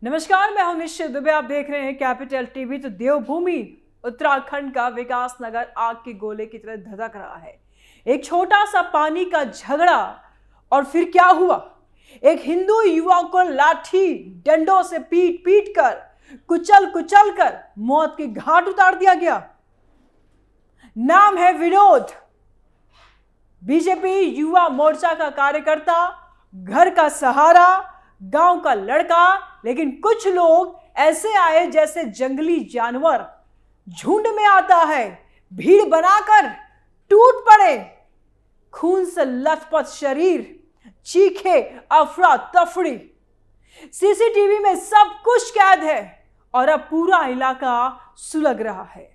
नमस्कार, मैं हूं निश्चित दुबे। आप देख रहे हैं कैपिटल टीवी। तो देवभूमि उत्तराखंड का विकास नगर आग के गोले की तरह धधक रहा है। एक छोटा सा पानी का झगड़ा और फिर क्या हुआ? एक हिंदू युवा को लाठी डंडों से पीट पीट कर कुचल कर मौत के घाट उतार दिया गया। नाम है विनोद, बीजेपी युवा मोर्चा का कार्यकर्ता, घर का सहारा, गांव का लड़का। लेकिन कुछ लोग ऐसे आए जैसे जंगली जानवर झुंड में आता है, भीड़ बनाकर टूट पड़े। खून से लथपथ शरीर, चीखे, अफरा तफड़ी। सीसीटीवी में सब कुछ कैद है और अब पूरा इलाका सुलग रहा है।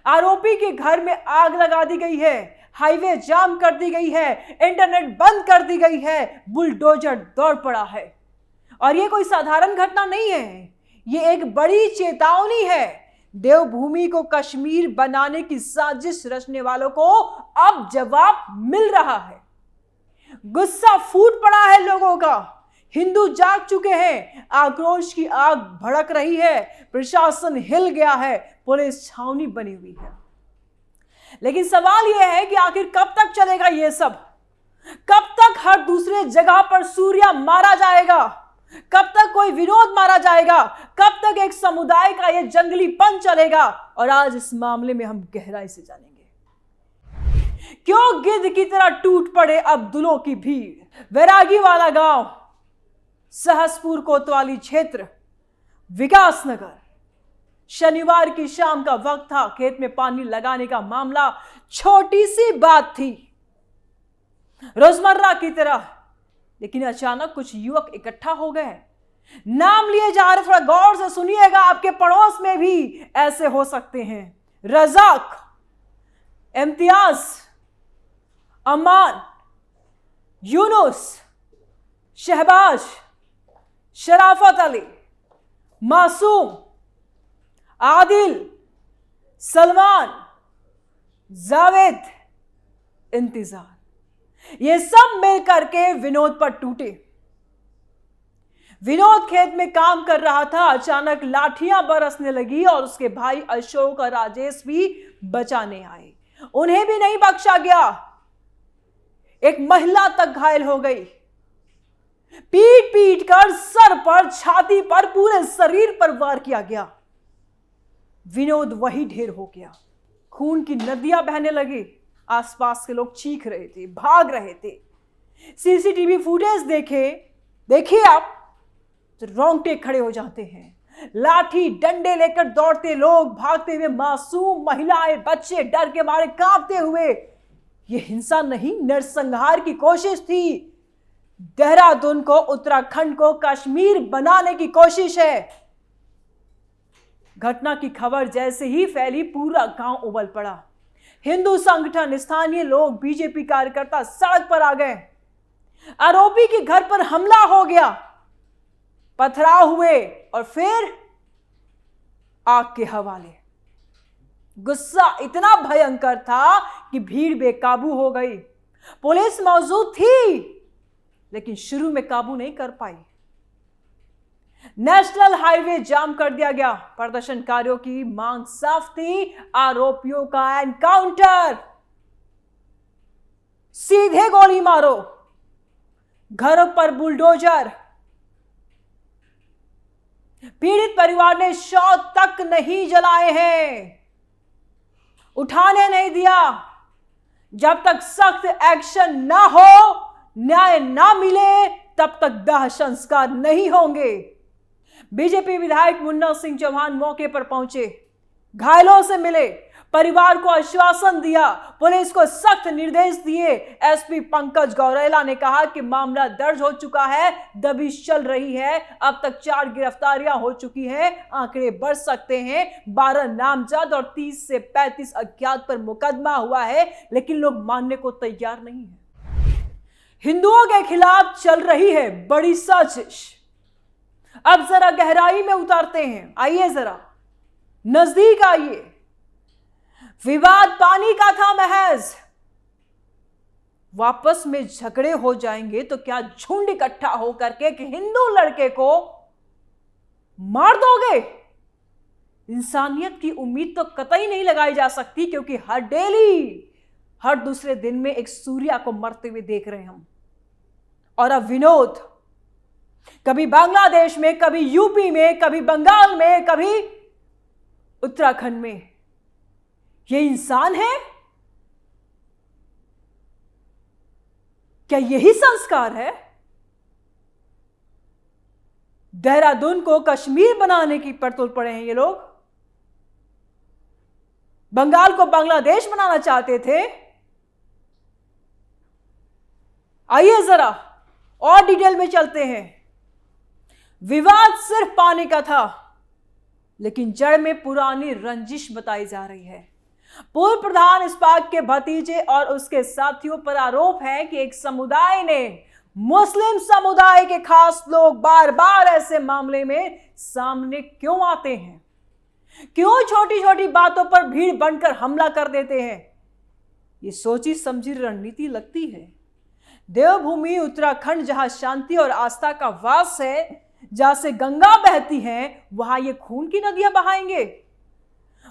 आरोपी के घर में आग लगा दी गई है, हाईवे जाम कर दी गई है, इंटरनेट बंद कर दी गई है, बुलडोजर दौड़ पड़ा है। और ये कोई साधारण घटना नहीं है, ये एक बड़ी चेतावनी है। देवभूमि को कश्मीर बनाने की साजिश रचने वालों को अब जवाब मिल रहा है। गुस्सा फूट पड़ा है लोगों का, हिंदू जाग चुके हैं, आक्रोश की आग भड़क रही है, प्रशासन हिल गया है, पुलिस छावनी बनी हुई है। लेकिन सवाल यह है कि आखिर कब तक चलेगा ये सब? कब तक हर दूसरे जगह पर सूर्या मारा जाएगा? कब तक कोई विरोध मारा जाएगा? कब तक एक समुदाय का यह जंगलीपन चलेगा? और आज इस मामले में हम गहराई से जानेंगे। क्यों गिद्ध की तरह टूट पड़े अब्दुलों की भीड़? वैरागी वाला गांव, सहसपुर कोतवाली क्षेत्र, विकास नगर। शनिवार की शाम का वक्त था। खेत में पानी लगाने का मामला छोटी सी बात थी, रोजमर्रा की तरह। लेकिन अचानक कुछ युवक इकट्ठा हो गए, नाम लिए जा रहे। थोड़ा गौर से सुनिएगा, आपके पड़ोस में भी ऐसे हो सकते हैं। रजाक, इम्तियाज, अमान, यूनुस, शहबाज, शराफत अली, मासूम, आदिल, सलमान, जावेद, इंतजार, ये सब मिलकर के विनोद पर टूटे। विनोद खेत में काम कर रहा था, अचानक लाठियां बरसने लगी और उसके भाई अशोक और राजेश भी बचाने आए। उन्हें भी नहीं बख्शा गया। एक महिला तक घायल हो गई। पीट पीट कर सर पर, छाती पर, पूरे शरीर पर वार किया गया। विनोद वही ढेर हो गया। खून की नदियां बहने लगी। आसपास के लोग चीख रहे थे, भाग रहे थे। सीसीटीवी फुटेज देखिए आप तो रोंगटे खड़े हो जाते हैं। लाठी डंडे लेकर दौड़ते लोग, भागते हुए मासूम महिलाएं, बच्चे डर के मारे कांपते हुए। यह हिंसा नहीं, नरसंहार की कोशिश थी। देहरादून को, उत्तराखंड को कश्मीर बनाने की कोशिश है। घटना की खबर जैसे ही फैली, पूरा गांव उबल पड़ा। हिंदू संगठन, स्थानीय लोग, बीजेपी कार्यकर्ता सड़क पर आ गए। आरोपी के घर पर हमला हो गया, पथराव हुए और फिर आग के हवाले। गुस्सा इतना भयंकर था कि भीड़ बेकाबू हो गई। पुलिस मौजूद थी लेकिन शुरू में काबू नहीं कर पाई। नेशनल हाईवे जाम कर दिया गया। प्रदर्शनकारियों की मांग साफ थी, आरोपियों का एनकाउंटर, सीधे गोली मारो, घरों पर बुलडोजर। पीड़ित परिवार ने शव तक नहीं जलाए हैं, उठाने नहीं दिया। जब तक सख्त एक्शन ना हो, न्याय ना मिले, तब तक दाह संस्कार नहीं होंगे। बीजेपी विधायक मुन्ना सिंह चौहान मौके पर पहुंचे, घायलों से मिले, परिवार को आश्वासन दिया, पुलिस को सख्त निर्देश दिए। एसपी पंकज गौरेला ने कहा कि मामला दर्ज हो चुका है, दबिश चल रही है। अब तक 4 गिरफ्तारियां हो चुकी हैं, आंकड़े बढ़ सकते हैं। 12 नामजद और 30 से 35 अज्ञात पर मुकदमा हुआ है, लेकिन लोग मानने को तैयार नहीं है। हिंदुओं के खिलाफ चल रही है बड़ी साजिश। अब जरा गहराई में उतारते हैं, आइए जरा नजदीक आइए। विवाद पानी का था महज, वापस में झगड़े हो जाएंगे तो क्या झुंड इकट्ठा होकर के एक हिंदू लड़के को मार दोगे? इंसानियत की उम्मीद तो कतई नहीं लगाई जा सकती, क्योंकि हर दूसरे दिन में एक सूर्या को मरते हुए देख रहे हैं हम। और अब विनोद कभी बांग्लादेश में, कभी यूपी में, कभी बंगाल में, कभी उत्तराखंड में। ये इंसान है? क्या यही संस्कार है? देहरादून को कश्मीर बनाने की पर तुल पड़े हैं ये लोग। बंगाल को बांग्लादेश बनाना चाहते थे। आइए जरा और डिटेल में चलते हैं। विवाद सिर्फ पानी का था, लेकिन जड़ में पुरानी रंजिश बताई जा रही है। पूर्व प्रधान इस्पाक के भतीजे और उसके साथियों पर आरोप है कि एक समुदाय ने, मुस्लिम समुदाय के खास लोग बार बार ऐसे मामले में सामने क्यों आते हैं, क्यों छोटी छोटी बातों पर भीड़ बनकर हमला कर देते हैं। ये सोची समझी रणनीति लगती है। देवभूमि उत्तराखंड, जहां शांति और आस्था का वास है, जहां से गंगा बहती है, वहां ये खून की नदियां बहाएंगे।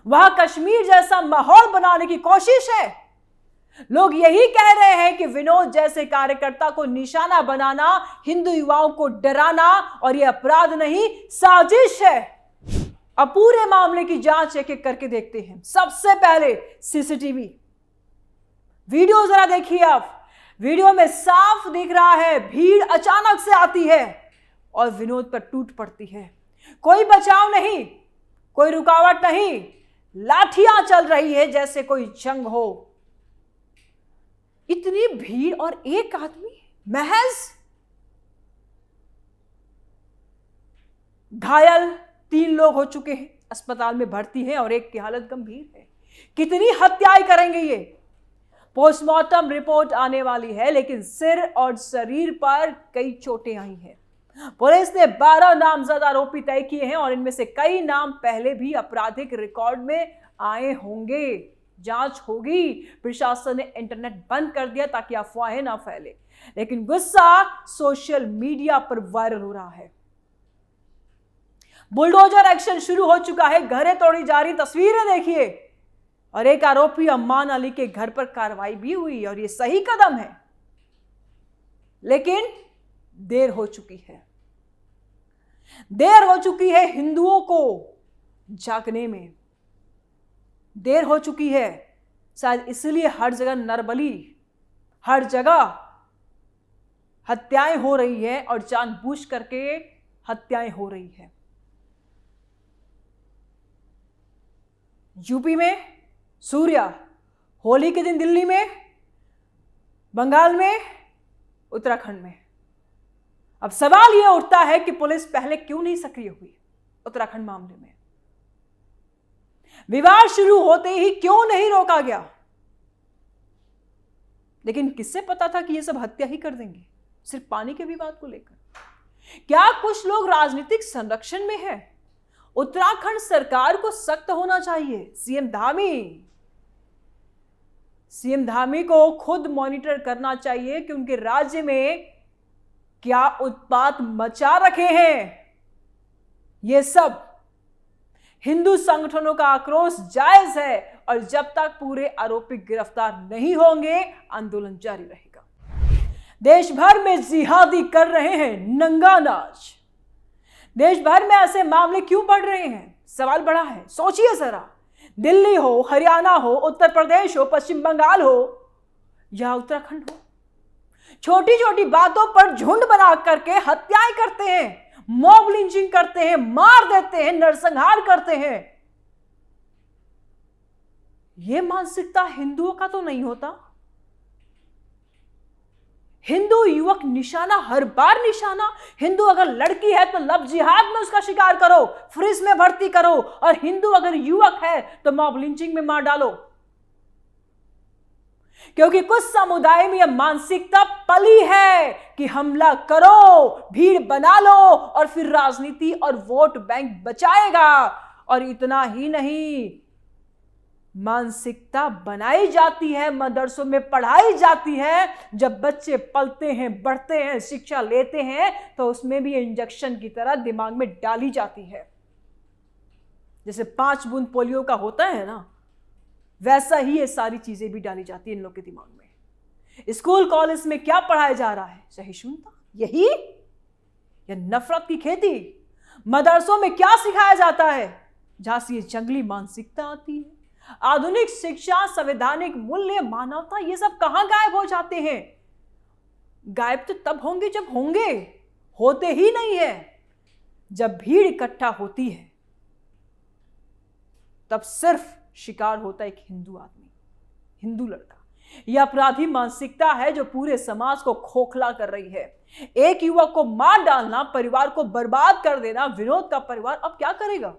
वहां कश्मीर जैसा माहौल बनाने की कोशिश है। लोग यही कह रहे हैं कि विनोद जैसे कार्यकर्ता को निशाना बनाना, हिंदू युवाओं को डराना, और यह अपराध नहीं, साजिश है। अब पूरे मामले की जांच एक एक करके देखते हैं। सबसे पहले सीसीटीवी वीडियो जरा देखिए आप। वीडियो में साफ दिख रहा है भीड़ अचानक से आती है और विनोद पर टूट पड़ती है। कोई बचाव नहीं, कोई रुकावट नहीं, लाठियां चल रही है जैसे कोई जंग हो। इतनी भीड़ और एक आदमी, महज घायल 3 लोग हो चुके हैं, अस्पताल में भर्ती हैं और एक की हालत गंभीर है। कितनी हत्याएं करेंगे ये? पोस्टमार्टम रिपोर्ट आने वाली है, लेकिन सिर और शरीर पर कई चोटें आई हैं। पुलिस ने 12 नामजद आरोपी तय किए हैं और इनमें से कई नाम पहले भी आपराधिक रिकॉर्ड में आए होंगे। जांच होगी। प्रशासन ने इंटरनेट बंद कर दिया ताकि अफवाहें ना फैले, लेकिन गुस्सा सोशल मीडिया पर वायरल हो रहा है। बुलडोजर एक्शन शुरू हो चुका है। घरें तोड़ी जा रही, तस्वीरें देखिए। और एक आरोपी अम्मान अली के घर पर कार्रवाई भी हुई और यह सही कदम है, लेकिन देर हो चुकी है। देर हो चुकी है हिंदुओं को जागने में। देर हो चुकी है, शायद इसलिए हर जगह नरबली, हर जगह हत्याएं हो रही है और जानबूझ करके हत्याएं हो रही है। यूपी में सूर्या, होली के दिन दिल्ली में, बंगाल में, उत्तराखंड में। अब सवाल यह उठता है कि पुलिस पहले क्यों नहीं सक्रिय हुई उत्तराखंड मामले में? विवाद शुरू होते ही क्यों नहीं रोका गया? लेकिन किससे पता था कि ये सब हत्या ही कर देंगे, सिर्फ पानी के विवाद को लेकर? क्या कुछ लोग राजनीतिक संरक्षण में है? उत्तराखंड सरकार को सख्त होना चाहिए। सीएम धामी को खुद मॉनिटर करना चाहिए कि उनके राज्य में क्या उत्पात मचा रखे हैं। यह सब हिंदू संगठनों का आक्रोश जायज है और जब तक पूरे आरोपी गिरफ्तार नहीं होंगे, आंदोलन जारी रहेगा। देश भर में जिहादी कर रहे हैं नंगा नाच। देश भर में ऐसे मामले क्यों बढ़ रहे हैं? सवाल बड़ा है। सोचिए जरा, दिल्ली हो, हरियाणा हो, उत्तर प्रदेश हो, पश्चिम बंगाल हो या उत्तराखंड हो, छोटी छोटी बातों पर झुंड बना करके हत्याएं करते हैं, मॉब लिंचिंग करते हैं, मार देते हैं, नरसंहार करते हैं। यह मानसिकता हिंदुओं का तो नहीं होता। हिंदू युवक निशाना, हर बार निशाना। हिंदू अगर लड़की है तो लव जिहाद में उसका शिकार करो, फ्रिज में भर्ती करो, और हिंदू अगर युवक है तो मॉब लिंचिंग में मार डालो। क्योंकि कुछ समुदाय में यह मानसिकता पली है कि हमला करो, भीड़ बना लो और फिर राजनीति और वोट बैंक बचाएगा। और इतना ही नहीं, मानसिकता बनाई जाती है, मदरसों में पढ़ाई जाती है। जब बच्चे पलते हैं, बढ़ते हैं, शिक्षा लेते हैं, तो उसमें भी इंजेक्शन की तरह दिमाग में डाली जाती है। जैसे 5 बूंद पोलियो का होता है ना, वैसा ही ये सारी चीजें भी डाली जाती है इन लोग के दिमाग में। स्कूल कॉलेज में क्या पढ़ाया जा रहा है? सहिष्णुता, यही, या नफरत की खेती? मदरसों में क्या सिखाया जाता है? जहां से ये जंगली मानसिकता आती है। आधुनिक शिक्षा, संवैधानिक मूल्य, मानवता, ये सब कहां गायब हो जाते हैं? गायब तो तब होंगे जब होंगे, होते ही नहीं है। जब भीड़ इकट्ठा होती है तब सिर्फ शिकार होता है एक हिंदू आदमी, हिंदू लड़का। यह अपराधी मानसिकता है जो पूरे समाज को खोखला कर रही है। एक युवक को मार डालना, परिवार को बर्बाद कर देना। विनोद का परिवार अब क्या करेगा?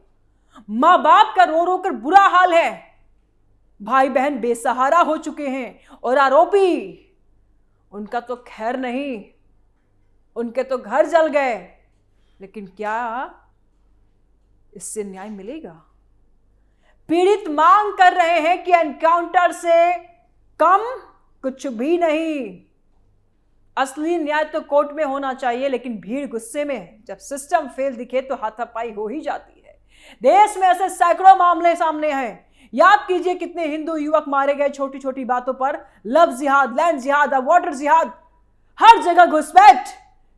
मां बाप का रो रो कर बुरा हाल है, भाई बहन बेसहारा हो चुके हैं, और आरोपी, उनका तो खैर नहीं, उनके तो घर जल गए। लेकिन क्या इससे न्याय मिलेगा? पीड़ित मांग कर रहे हैं कि एनकाउंटर से कम कुछ भी नहीं। असली न्याय तो कोर्ट में होना चाहिए, लेकिन भीड़ गुस्से में है। जब सिस्टम फेल दिखे तो हाथापाई हो ही जाती है। देश में ऐसे सैकड़ों मामले सामने हैं। याद कीजिए कितने हिंदू युवक मारे गए छोटी छोटी बातों पर। लव जिहाद, लैंड जिहाद, वाटर जिहाद, हर जगह घुसपैठ।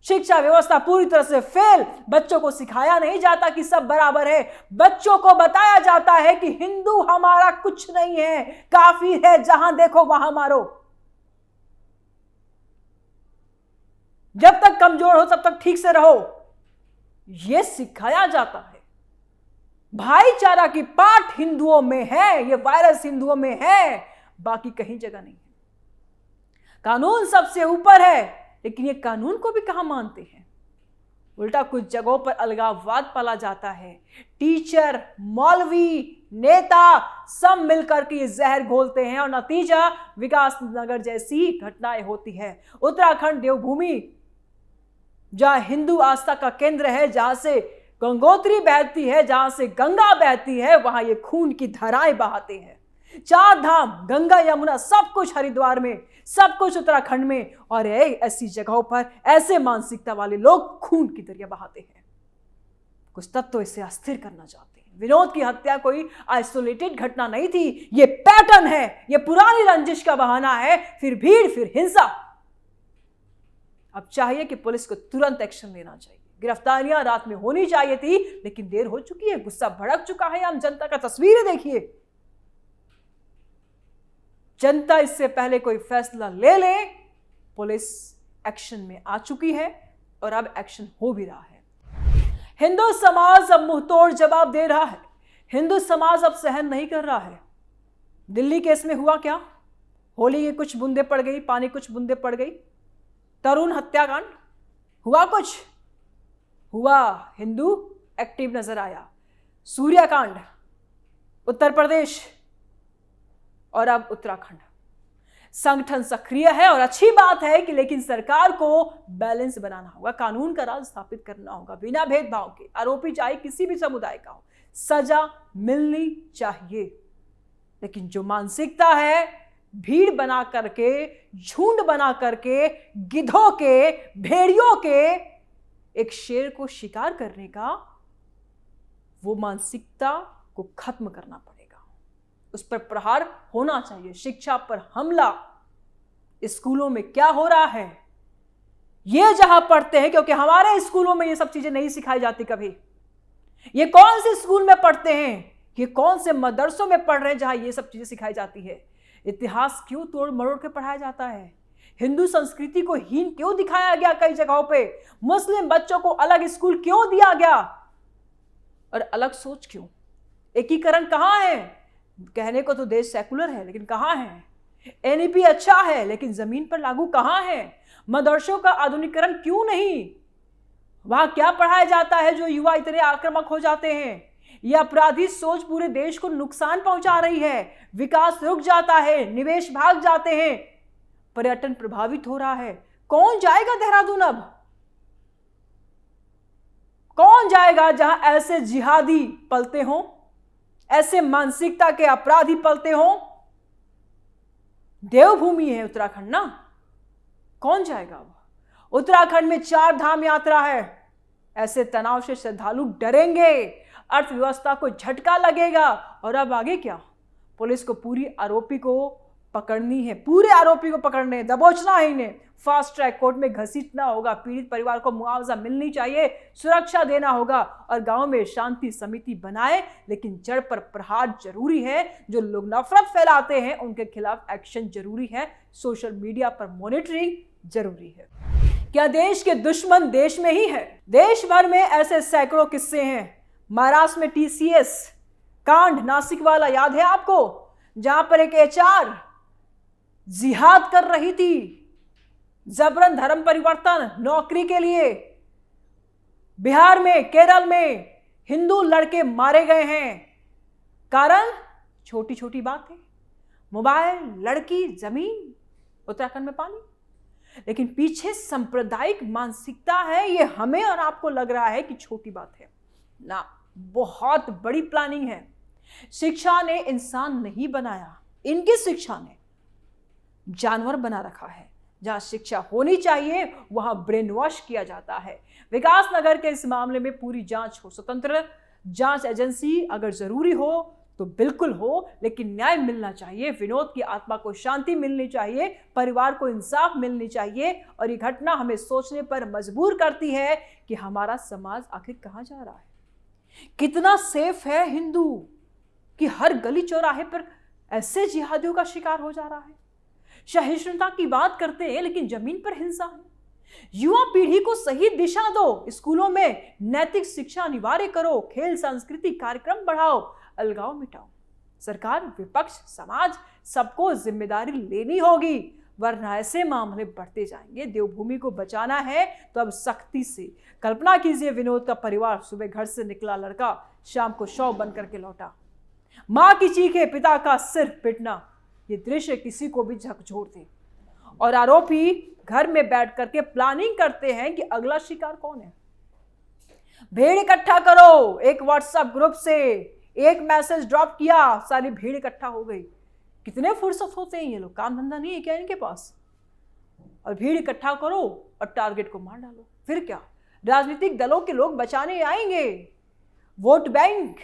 शिक्षा व्यवस्था पूरी तरह से फेल। बच्चों को सिखाया नहीं जाता कि सब बराबर है। बच्चों को बताया जाता है कि हिंदू हमारा कुछ नहीं है, काफी है, जहां देखो वहां मारो। जब तक कमजोर हो तब तक ठीक से रहो, यह सिखाया जाता है। भाईचारा की पाठ हिंदुओं में है, यह वायरस हिंदुओं में है, बाकी कहीं जगह नहीं है। कानून सबसे ऊपर है, लेकिन ये कानून को भी कहां मानते हैं। उल्टा कुछ जगहों पर अलगाववाद पाला जाता है। टीचर, मौलवी, नेता सब मिलकर के ये जहर घोलते हैं, और नतीजा विकास नगर जैसी घटनाएं होती है। उत्तराखंड देवभूमि, जहां हिंदू आस्था का केंद्र है, जहां से गंगोत्री बहती है, जहां से गंगा बहती है, वहां ये खून की धाराएं बहाते हैं। 4 धाम, गंगा, यमुना, सब कुछ हरिद्वार में, सब कुछ उत्तराखंड में, और ऐसी जगहों पर ऐसे मानसिकता वाले लोग खून की दरिया बहाते हैं। कुछ तत्व तो इसे अस्थिर करना चाहते हैं। विनोद की हत्या कोई आइसोलेटेड घटना नहीं थी, ये पैटर्न है, ये पुरानी रंजिश का बहाना है। फिर भीड़, फिर हिंसा। अब चाहिए कि पुलिस को तुरंत एक्शन लेना चाहिए। गिरफ्तारियां रात में होनी चाहिए थी, लेकिन देर हो चुकी है, गुस्सा भड़क चुका है। आम जनता का तस्वीरें देखिए। जनता इससे पहले कोई फैसला ले ले, पुलिस एक्शन में आ चुकी है, और अब एक्शन हो भी रहा है। हिंदू समाज अब मुंहतोड़ जवाब दे रहा है। हिंदू समाज अब सहन नहीं कर रहा है। दिल्ली केस में हुआ क्या? होली की कुछ बूंदे पड़ गई, पानी कुछ बूंदे पड़ गई। तरुण हत्याकांड हुआ, कुछ हुआ, हिंदू एक्टिव नजर आया। सूर्यकांड, उत्तर प्रदेश, और अब उत्तराखंड। संगठन सक्रिय है, और अच्छी बात है कि, लेकिन सरकार को बैलेंस बनाना होगा, कानून का राज स्थापित करना होगा, बिना भेदभाव के। आरोपी चाहे किसी भी समुदाय का हो, सजा मिलनी चाहिए। लेकिन जो मानसिकता है, भीड़ बना करके, झुंड बना करके, गिद्धों के, भेड़ियों के एक शेर को शिकार करने का, वो मानसिकता को खत्म करना पड़ेगा। उस पर प्रहार होना चाहिए। शिक्षा पर हमला, स्कूलों में क्या हो रहा है, ये जहां पढ़ते हैं, क्योंकि हमारे स्कूलों में ये सब चीजें नहीं सिखाई जाती कभी। ये कौन से स्कूल में पढ़ते हैं, ये कौन से मदरसों में पढ़ रहे हैं जहां ये सब चीजें सिखाई जाती है। इतिहास क्यों तोड़ मरोड़ के पढ़ाया जाता है? हिंदू संस्कृति को हीन क्यों दिखाया गया कई जगहों पे? मुस्लिम बच्चों को अलग स्कूल क्यों दिया गया, और अलग सोच क्यों? एकीकरण कहां है? कहने को तो देश सेकुलर है, लेकिन कहां है? एनईपी अच्छा है, लेकिन जमीन पर लागू कहां है? मदरसों का आधुनिकीकरण क्यों नहीं? वहां क्या पढ़ाया जाता है जो युवा इतने आक्रामक हो जाते हैं? यह अपराधी सोच पूरे देश को नुकसान पहुंचा रही है। विकास रुक जाता है, निवेश भाग जाते हैं, पर्यटन प्रभावित हो रहा है। कौन जाएगा देहरादून अब? कौन जाएगा जहां ऐसे जिहादी पलते हों? ऐसे मानसिकता के अपराधी पलते हों। देवभूमि है उत्तराखंड ना, कौन जाएगा वो? उत्तराखंड में 4 धाम यात्रा है। ऐसे तनाव से श्रद्धालु डरेंगे, अर्थव्यवस्था को झटका लगेगा। और अब आगे क्या? पुलिस को पूरे आरोपी को पकड़ने, दबोचना है इन्हें। फास्ट ट्रैक कोर्ट में घसीटना होगा। पीड़ित परिवार को मुआवजा मिलनी चाहिए, सुरक्षा देना होगा और गांव में शांति समिति बनाए। लेकिन जड़ पर प्रहार जरूरी है। जो लोग नफरत फैलाते हैं उनके खिलाफ एक्शन जरूरी है। सोशल मीडिया पर मॉनिटरिंग जरूरी है। क्या देश के दुश्मन देश में ही है? देश भर में ऐसे सैकड़ों किस्से हैं। महाराष्ट्र में TCS कांड, नासिक वाला याद है आपको, जहां पर एक HR जिहाद कर रही थी, जबरन धर्म परिवर्तन नौकरी के लिए। बिहार में, केरल में हिंदू लड़के मारे गए हैं। कारण छोटी छोटी बात है, मोबाइल, लड़की, जमीन, उत्तराखंड में पानी। लेकिन पीछे सांप्रदायिक मानसिकता है। ये हमें और आपको लग रहा है कि छोटी बात है ना, बहुत बड़ी प्लानिंग है। शिक्षा ने इंसान नहीं बनाया, इनकी शिक्षा ने जानवर बना रखा है। जहां शिक्षा होनी चाहिए वहां ब्रेन वॉश किया जाता है। विकास नगर के इस मामले में पूरी जांच हो, स्वतंत्र जांच एजेंसी अगर जरूरी हो तो बिल्कुल हो, लेकिन न्याय मिलना चाहिए। विनोद की आत्मा को शांति मिलनी चाहिए, परिवार को इंसाफ मिलनी चाहिए। और ये घटना हमें सोचने पर मजबूर करती है कि हमारा समाज आखिर कहां जा रहा है। कितना सेफ है हिंदू कि हर गली चौराहे पर ऐसे जिहादियों का शिकार हो जा रहा है। सहिष्णुता की बात करते हैं लेकिन जमीन पर हिंसा है। युवा पीढ़ी को सही दिशा दो, स्कूलों में नैतिक शिक्षा अनिवार्य करो, खेल सांस्कृतिक कार्यक्रम बढ़ाओ, अलगाव मिटाओ। सरकार, विपक्ष, समाज सबको जिम्मेदारी लेनी होगी, वरना ऐसे मामले बढ़ते जाएंगे। देवभूमि को बचाना है तो अब सख्ती से। कल्पना कीजिए, विनोद का परिवार, सुबह घर से निकला लड़का शाम को शव बन करके लौटा। मां की चीखें, पिता का सिर पिटना, ये दृश्य किसी को भी झकझोर दे। और आरोपी घर में बैठ करके प्लानिंग करते हैं कि अगला शिकार कौन है। भीड़ इकट्ठा करो। एक व्हाट्सएप ग्रुप से एक मैसेज ड्रॉप किया, सारी भीड़ इकट्ठा हो गई। कितने फुर्सत होते हैं ये लोग, काम धंधा नहीं है क्या इनके पास? और भीड़ इकट्ठा करो और टारगेट को मार डालो। फिर क्या? राजनीतिक दलों के लोग बचाने आएंगे, वोट बैंक।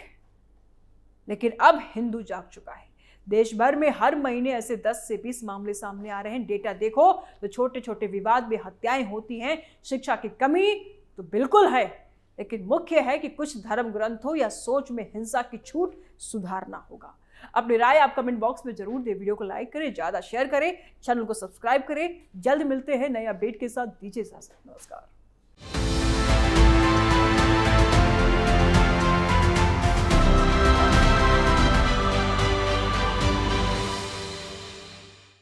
लेकिन अब हिंदू जाग चुका है। देश भर में हर महीने ऐसे 10 से 20 मामले सामने आ रहे हैं। डेटा देखो तो छोटे छोटे विवाद में हत्याएं होती हैं। शिक्षा की कमी तो बिल्कुल है, लेकिन मुख्य है कि कुछ धर्म ग्रंथों या सोच में हिंसा की छूट सुधारना होगा। अपनी राय आप कमेंट बॉक्स में जरूर दें। वीडियो को लाइक करें, ज्यादा शेयर करें, चैनल को सब्सक्राइब करें। जल्द मिलते हैं नए अपडेट के साथ। दीजिए इजाजत, नमस्कार।